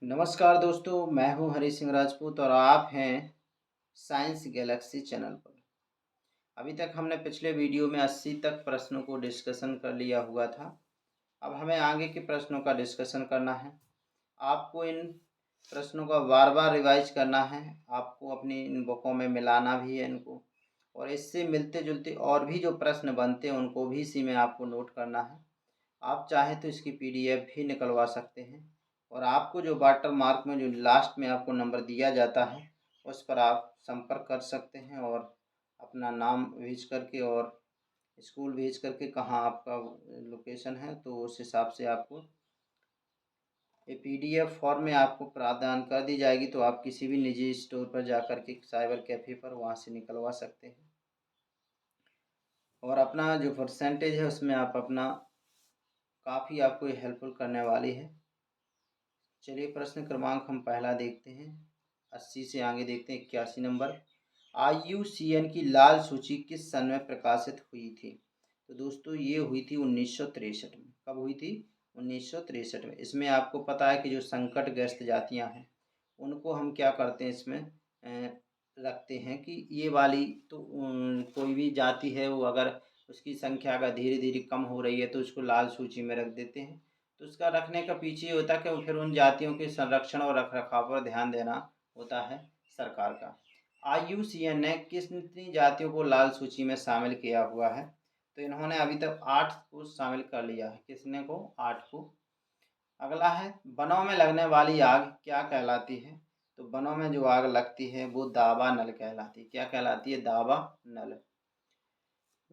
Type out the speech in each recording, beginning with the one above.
नमस्कार दोस्तों, मैं हूं हरी सिंह राजपूत और आप हैं साइंस गैलेक्सी चैनल पर। अभी तक हमने पिछले वीडियो में 80 तक प्रश्नों को डिस्कशन कर लिया हुआ था। अब हमें आगे के प्रश्नों का डिस्कशन करना है। आपको इन प्रश्नों का बार-बार रिवाइज करना है। आपको अपनी इन बुकों में मिलाना भी है इनको, और इससे मिलते-जुलते और भी जो प्रश्न बनते हैं उनको भी इसी में आपको नोट करना है। आप चाहें तो इसकी पीडीएफ भी निकलवा सकते हैं, और आपको जो वाटर मार्क में जो लास्ट में आपको नंबर दिया जाता है उस पर आप संपर्क कर सकते हैं, और अपना नाम भेज करके और स्कूल भेज करके कहाँ आपका लोकेशन है, तो उस हिसाब से आपको ये पीडीएफ फॉर्म में आपको प्रदान कर दी जाएगी। तो आप किसी भी निजी स्टोर पर जा कर के, साइबर कैफ़े पर, वहाँ से निकलवा सकते हैं, और अपना जो परसेंटेज है उसमें आप अपना काफ़ी आपको ये हेल्पफुल करने वाली है। चलिए प्रश्न क्रमांक हम पहला देखते हैं। 80 से आगे देखते हैं 81 नंबर। IUCN की लाल सूची किस सन में प्रकाशित हुई थी? तो दोस्तों ये हुई थी 1963 में। कब हुई थी? 1963 में। इसमें आपको पता है कि जो संकटग्रस्त जातियां हैं उनको हम क्या करते हैं, इसमें रखते हैं कि ये वाली तो कोई भी जाति है वो अगर उसकी संख्या अगर धीरे धीरे कम हो रही है तो उसको लाल सूची में रख देते हैं। तो उसका रखने का पीछे ये होता है कि फिर उन जातियों के संरक्षण और रखरखाव पर ध्यान देना होता है सरकार का। IUCN ने कितनी जातियों को लाल सूची में शामिल किया हुआ है? तो इन्होंने अभी तक 8 को शामिल कर लिया है। किसने को? 8 को। अगला है, वनों में लगने वाली आग क्या कहलाती है? तो वनों में जो आग लगती है वो दावा नल कहलाती है। क्या कहलाती है? दावा नल।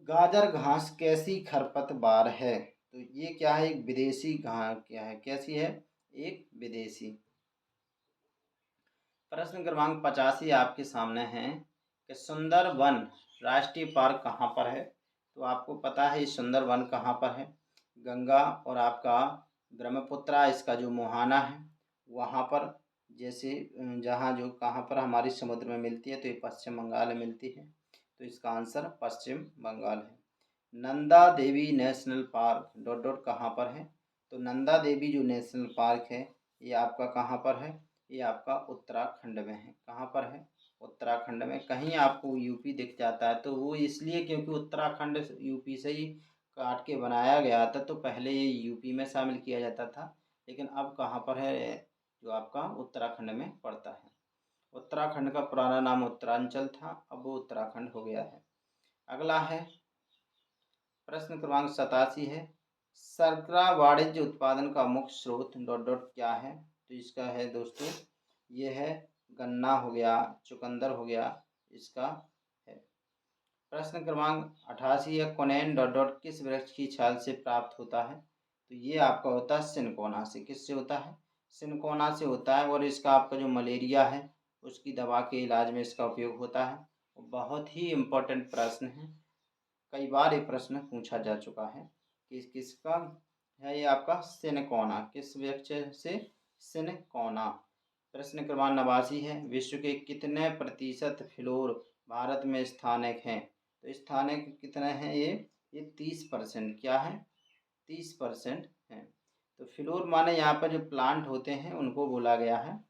गाजर घास कैसी खरपतवार है? तो ये क्या है? एक विदेशी घास। क्या है? कैसी है? एक विदेशी। प्रश्न क्रमांक 85 आपके सामने है कि सुंदरवन राष्ट्रीय पार्क कहाँ पर है? तो आपको पता है सुंदरवन कहाँ पर है? गंगा और आपका ब्रह्मपुत्रा, इसका जो मुहाना है वहाँ पर, जैसे जहाँ जो कहाँ पर हमारी समुद्र में मिलती है, तो ये पश्चिम बंगाल में मिलती है। तो इसका आंसर पश्चिम बंगाल है। Nanda Devi national park dot dot कहाँ पर है? तो नंदा देवी जो नेशनल पार्क है ये आपका कहाँ पर है? ये आपका उत्तराखंड में है। कहाँ पर है? उत्तराखंड में। कहीं आपको यूपी दिख जाता है तो वो इसलिए क्योंकि उत्तराखंड यूपी से ही काट के बनाया गया था, तो पहले ये यूपी में शामिल किया जाता था, लेकिन अब कहाँ पर है? जो आपका उत्तराखंड में पड़ता है। उत्तराखंड का पुराना नाम उत्तरांचल था, अब वो उत्तराखंड हो गया है। अगला है प्रश्न क्रमांक 87 है, शर्करा वाणिज्य उत्पादन का मुख्य स्रोत डॉट डॉट क्या है? तो इसका है दोस्तों, ये है गन्ना हो गया, चुकंदर हो गया, इसका है। प्रश्न क्रमांक 88 है, कोनेन डॉट डॉट किस वृक्ष की छाल से प्राप्त होता है? तो ये आपका होता है सिनकोना से। किससे होता है? सिनकोना से होता है, और इसका आपका जो मलेरिया है उसकी दवा के इलाज में इसका उपयोग होता है। बहुत ही इम्पोर्टेंट प्रश्न है, कई बार ये प्रश्न पूछा जा चुका है कि किसका है ये आपका सिनकोना, किस वृक्ष से? सिनकोना। प्रश्न क्रमांक 89 है, विश्व के कितने प्रतिशत फ्लोर भारत में स्थानिक हैं? तो स्थानिक कितने हैं? ये 30%। क्या है? 30% हैं। तो फ्लोर माने यहाँ पर जो प्लांट होते हैं उनको बोला गया है।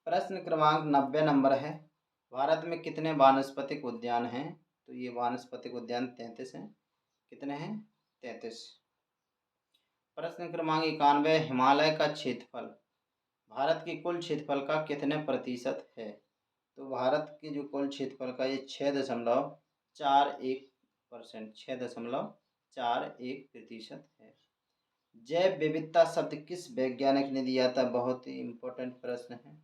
प्रश्न क्रमांक 90 नंबर है, भारत में कितने वानस्पतिक उद्यान हैं? तो ये वानस्पतिक उद्यान 33 हैं। कितने हैं? 33। प्रश्न क्रमांक 91, हिमालय का क्षेत्रफल भारत के कुल क्षेत्रफल का कितने प्रतिशत है? तो भारत के जो कुल क्षेत्रफल का ये 6.41%, 6.41% है। जैव विविधता शब्द किस वैज्ञानिक ने दिया था? बहुत ही इम्पोर्टेंट प्रश्न है।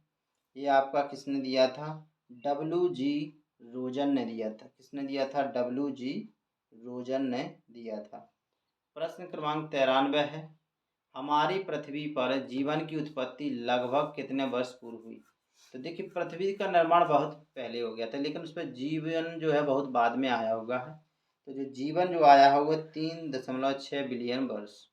ये आपका किसने दिया था? WG रोजन ने दिया था। किसने दिया था? WG रोजन ने दिया था। प्रश्न क्रमांक 93 है, हमारी पृथ्वी पर जीवन की उत्पत्ति लगभग कितने वर्ष पूर्व हुई? तो देखिए पृथ्वी का निर्माण बहुत पहले हो गया था, लेकिन उस पर जीवन जो है बहुत बाद में आया होगा है। तो जो जीवन जो आया होगा 3.6 बिलियन वर्ष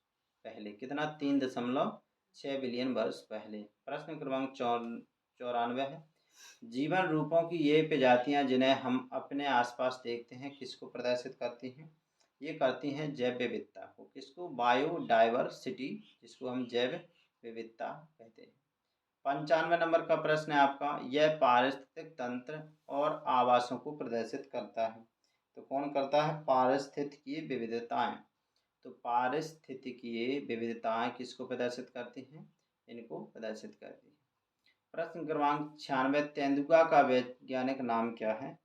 पहले। कितना? 3.6 बिलियन वर्ष पहले। प्रश्न क्रमांक 94 है, जीवन रूपों की ये प्रजातियां जिन्हें हम अपने आसपास देखते हैं किसको प्रदर्शित करती हैं? ये करती हैं जैव विविधता को। किसको? बायोडाइवर्सिटी, जिसको हम जैव विविधता कहते हैं। 95 नंबर का प्रश्न है आपका, यह पारिस्थितिक तंत्र और आवासों को प्रदर्शित करता है। तो कौन करता है? पारिस्थितिकीय विविधताएं। तो पारिस्थितिकीय विविधताएं किसको प्रदर्शित करती हैं? इनको प्रदर्शित करती है। प्रश्न क्रमांक 96, तेंदुआ का वैज्ञानिक नाम क्या है?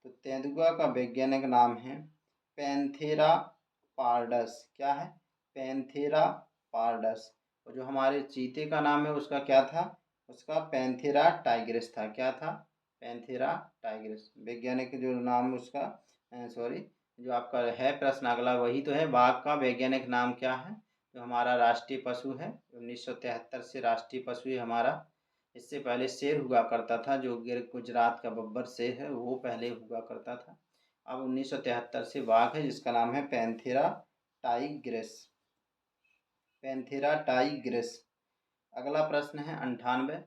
तो तेंदुआ का वैज्ञानिक नाम है पैंथेरा पार्डस। क्या है? Panthera pardus. और जो हमारे चीते का नाम है उसका क्या था? उसका पैंथेरा टाइग्रिस था। क्या था? Panthera Tigris. वैज्ञानिक जो नाम उसका सॉरी जो आपका है प्रश्न अगला वही तो है, बाघ का वैज्ञानिक नाम क्या है? जो हमारा राष्ट्रीय पशु है, 1973 से राष्ट्रीय पशु है हमारा। इससे पहले शेर हुआ करता था, जो गुजरात का बब्बर शेर है वो पहले हुआ करता था। अब 1973 से बाघ है जिसका नाम है पैंथेरा टाइग्रिस। Panthera Tigris. अगला प्रश्न है 98,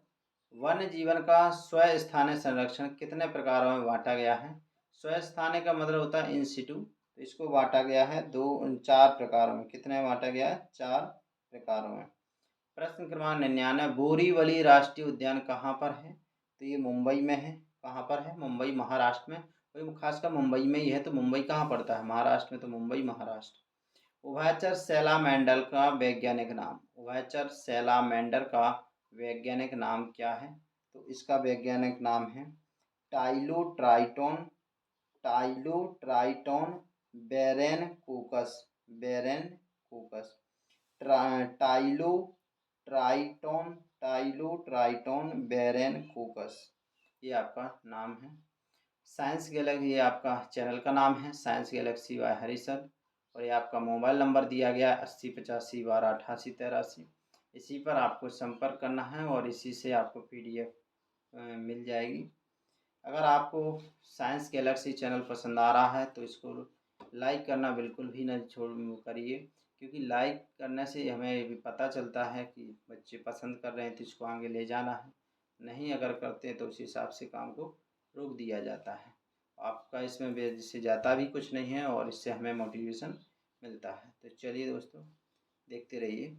वन्य जीवन का स्वस्थानीय संरक्षण कितने प्रकारों में बांटा गया है? स्वस्थानीय का मतलब होता है इन सिटू, तो इसको बांटा गया है 4 प्रकारों में। कितने में बांटा गया है? 4 प्रकारों में। प्रश्न क्रमांक 99, बोरीवली राष्ट्रीय उद्यान कहाँ पर है? तो ये मुंबई में है। कहाँ पर है? मुंबई महाराष्ट्र में। वही खासकर मुंबई में ही है। तो मुंबई कहाँ पड़ता है? महाराष्ट्र में, तो मुंबई महाराष्ट्र। उभयचर सैलामेंडर का वैज्ञानिक नाम। उभयचर सैलामेंडर का वैज्ञानिक नाम क्या है? तो इसका वैज्ञानिक नाम है टाइलोट्राइटोन। टाइलोट्राइटोन बेरेनकोकस। बेरेनकोकस। टाइलोट्राइटोन टाइलोट्राइटोन बेरेनकोकस, ये आपका नाम है। साइंस गैलेक्सी, ये आपका चैनल का नाम है साइंस गैलेक्सी बाय हरीसर। और ये आपका मोबाइल नंबर दिया गया है 8085128883। इसी पर आपको संपर्क करना है और इसी से आपको PDF मिल जाएगी। अगर आपको साइंस गैलेक्सी चैनल पसंद आ रहा है तो इसको लाइक करना बिल्कुल भी न छोड़ करिए, क्योंकि लाइक करने से हमें भी पता चलता है कि बच्चे पसंद कर रहे हैं तो इसको आगे ले जाना है। नहीं अगर करते हैं तो उस हिसाब से काम को रोक दिया जाता है। आपका इसमें इससे जाता भी कुछ नहीं है और इससे हमें मोटिवेशन मिलता है। तो चलिए दोस्तों, देखते रहिए।